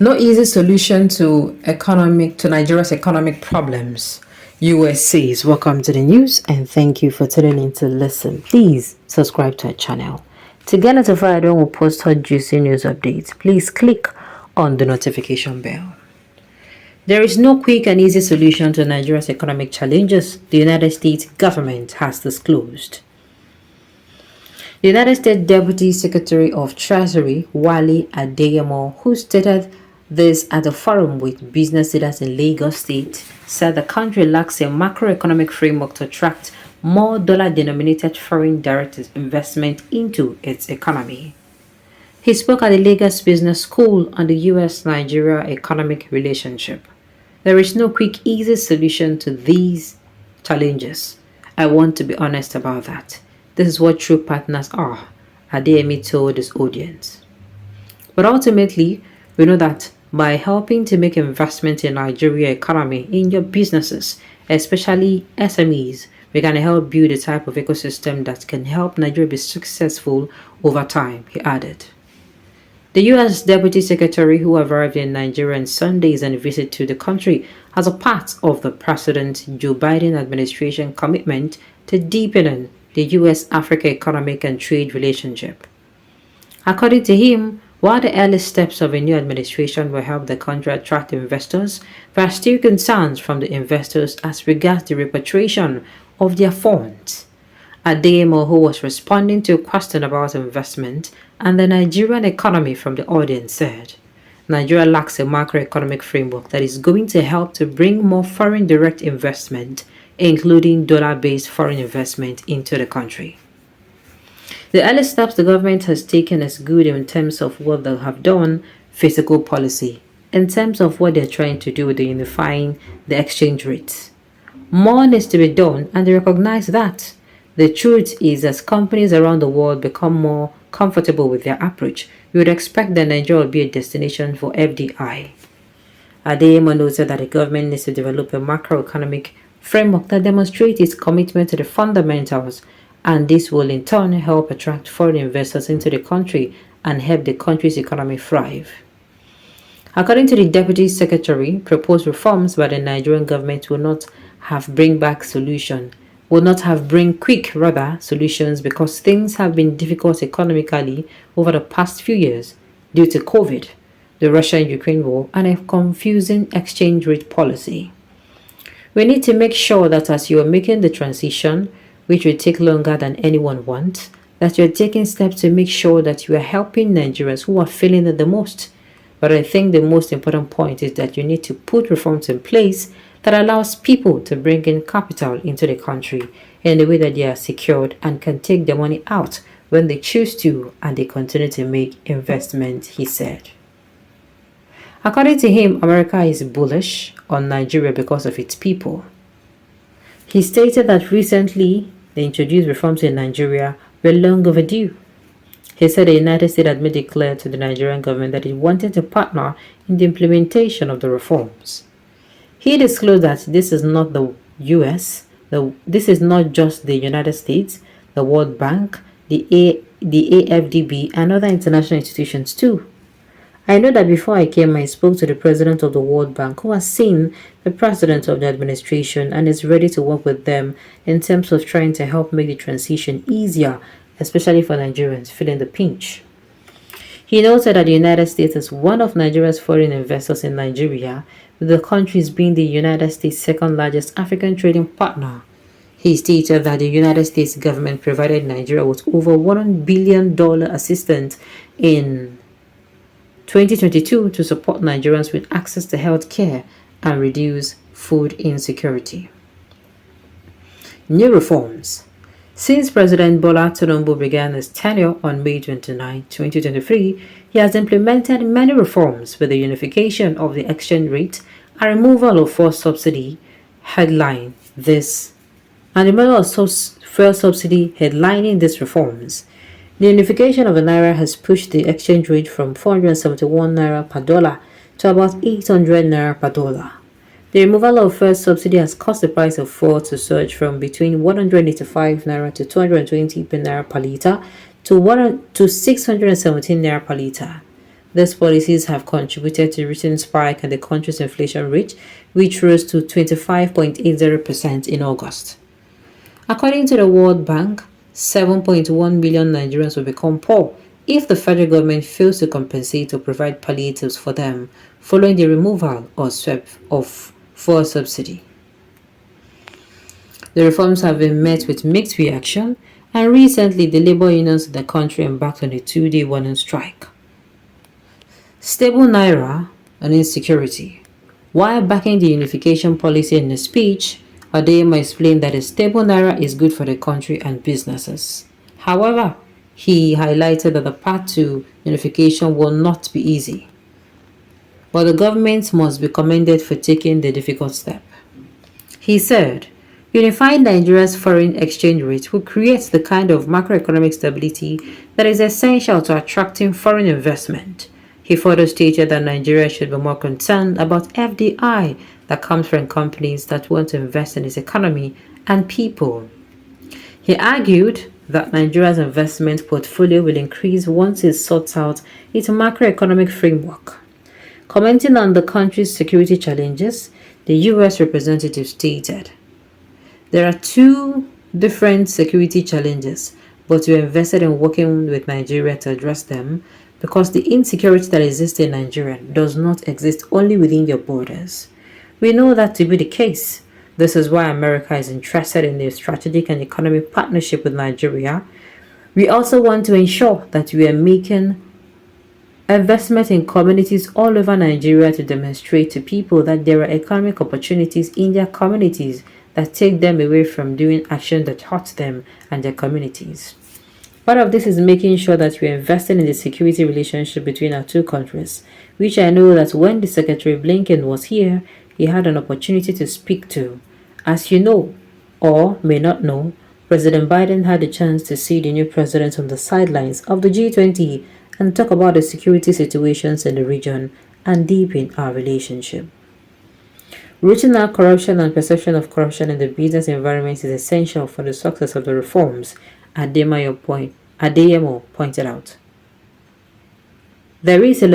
No easy solution to Nigeria's economic problems. US says, welcome to the news and thank you for tuning in to listen. Please subscribe to our channel. To get notified when we post hot juicy news updates, please click on the notification bell. There is no quick and easy solution to Nigeria's economic challenges, the United States government has disclosed. The United States Deputy Secretary of Treasury, Wale Adeyemo, who stated this at a forum with business leaders in Lagos State, said the country lacks a macroeconomic framework to attract more dollar-denominated foreign direct investment into its economy. He spoke at the Lagos Business School on the U.S.-Nigeria economic relationship. There is no quick, easy solution to these challenges. I want to be honest about that. This is what true partners are, Adeyemi told his audience. But ultimately, we know that by helping to make investment in Nigeria economy in your businesses, especially SMEs, we can help build a type of ecosystem that can help Nigeria be successful over time, he added. The U.S. Deputy Secretary, who arrived in Nigeria on Sunday, on a visit to the country as a part of the President Joe Biden administration commitment to deepening the U.S.-Africa economic and trade relationship. According to him, while the early steps of a new administration will help the country attract investors, there are still concerns from the investors as regards the repatriation of their funds. Adeyemo, who was responding to a question about investment and the Nigerian economy from the audience, said, Nigeria lacks a macroeconomic framework that is going to help to bring more foreign direct investment, including dollar-based foreign investment, into the country. The early steps the government has taken is good in terms of what they have done, fiscal policy, in terms of what they're trying to do with the unifying the exchange rates. More needs to be done, and they recognize that. The truth is, as companies around the world become more comfortable with their approach, you would expect that Nigeria will be a destination for FDI. Adeyemo noted that the government needs to develop a macroeconomic framework that demonstrates its commitment to the fundamentals, and this will in turn help attract foreign investors into the country and help the country's economy thrive. According to the Deputy Secretary, proposed reforms by the Nigerian government will not have quick solutions because things have been difficult economically over the past few years due to COVID, the Russia-Ukraine war, and a confusing exchange rate policy. We need to make sure that as you are making the transition, which will take longer than anyone wants, that you are taking steps to make sure that you are helping Nigerians who are feeling it the most. But I think the most important point is that you need to put reforms in place that allows people to bring in capital into the country in a way that they are secured and can take their money out when they choose to, and they continue to make investment, he said. According to him, America is bullish on Nigeria because of its people. He stated that recently the introduced reforms in Nigeria were long overdue. He said the United States had made it clear to the Nigerian government that it wanted to partner in the implementation of the reforms. He disclosed that this is not the US, this is not just the United States, the World Bank, the AFDB, and other international institutions too. I know that before I came, I spoke to the president of the World Bank, who has seen the president of the administration and is ready to work with them in terms of trying to help make the transition easier, especially for Nigerians feeling the pinch. He noted that the United States is one of Nigeria's foreign investors in Nigeria, with the countries being the United States' second largest African trading partner. He stated that the United States government provided Nigeria with over $1 billion assistance in 2022 to support Nigerians with access to health care and reduce food insecurity. New reforms. Since President Bola Tinubu began his tenure on May 29, 2023, he has implemented many reforms with the unification of the exchange rate and removal of fuel subsidy headlining these reforms. The unification of the naira has pushed the exchange rate from 471 naira per dollar to about 800 naira per dollar. The removal of fuel subsidy has caused the price of fuel to surge from between 185 naira to 220 naira per litre to 617 naira per litre. These policies have contributed to a recent spike in the country's inflation rate, which rose to 25.80% in August. According to the World Bank, 7.1 million Nigerians will become poor if the federal government fails to compensate or provide palliatives for them following the removal or swap of fuel subsidy. The reforms have been met with mixed reaction, and recently the labor unions in the country embarked on a 2-day warning strike. Stable naira and insecurity. While backing the unification policy in a speech, Adeyemo explained that a stable naira is good for the country and businesses. However, he highlighted that the path to unification will not be easy, but the government must be commended for taking the difficult step. He said, unifying Nigeria's foreign exchange rate will create the kind of macroeconomic stability that is essential to attracting foreign investment. He further stated that Nigeria should be more concerned about FDI that comes from companies that want to invest in its economy and people. He argued that Nigeria's investment portfolio will increase once it sorts out its macroeconomic framework. Commenting on the country's security challenges, the U.S. representative stated, there are two different security challenges, but we are invested in working with Nigeria to address them because the insecurity that exists in Nigeria does not exist only within your borders. We know that to be the case. This is why America is interested in a strategic and economic partnership with Nigeria. We also want to ensure that we are making investment in communities all over Nigeria to demonstrate to people that there are economic opportunities in their communities that take them away from doing actions that hurt them and their communities. Part of this is making sure that we are investing in the security relationship between our two countries, which I know that when the Secretary Blinken was here, he had an opportunity to speak to. As you know, or may not know, President Biden had the chance to see the new president on the sidelines of the G20 and talk about the security situations in the region and deepen our relationship. Rooting out corruption and perception of corruption in the business environment is essential for the success of the reforms, Adeyemo pointed out. There is a